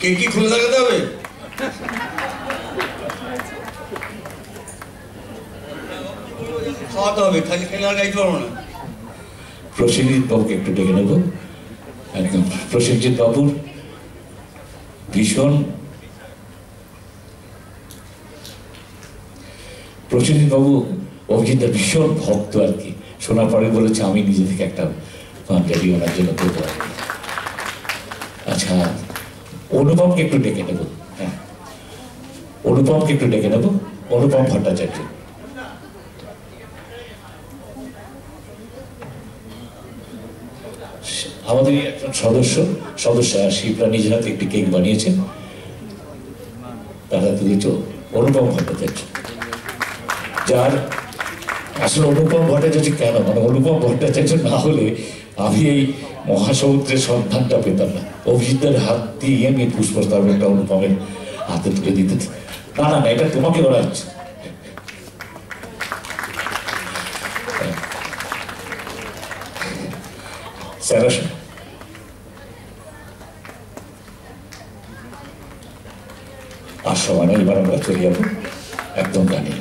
Cake কি খুলে লাগাতে হবে? খাওয়াতে হবে, খালি খেলে আর গাইতে পারবো না। প্রসেনজিৎ বাবুকে একটু ডেকে নেব। একদম প্রসেনজিৎ বাবুর ভীষণ, প্রসেনজিৎ বাবু অভিজিৎদার ভীষণ ভক্ত আর কি। শোনার পরে বলেছে আমি নিজে থেকে একটা পাঞ্জাবি ওনার জন্য দেবো আর কি। আচ্ছা, অনুপমকে একটু ডেকে নেব। হ্যাঁ, অনুপমকে একটু ডেকে নেব। অনুপম ভট্টাচার্য আমাদের একজন সদস্য শিবরা নিজের হাতে একটি কেক বানিয়েছেন, তারা তুলেছে অনুপম ভট্টাচার্য। যার আসলে অনুপম ভট্টাচার্য কেন, মানে অনুপম ভট্টাচার্য না হলে আমি এই মহাসমুদ্রের সন্ধানটা পেতাম না। অভিজিতের হাত দিয়ে আমি পুষ্পস্তবকটা অনুপমের হাতে তুলে দিতে। না না না, এটা তোমাকে করা হচ্ছে। স্যার আর সময় নেই, এবার আমরা চলে যাবো একদম গানে।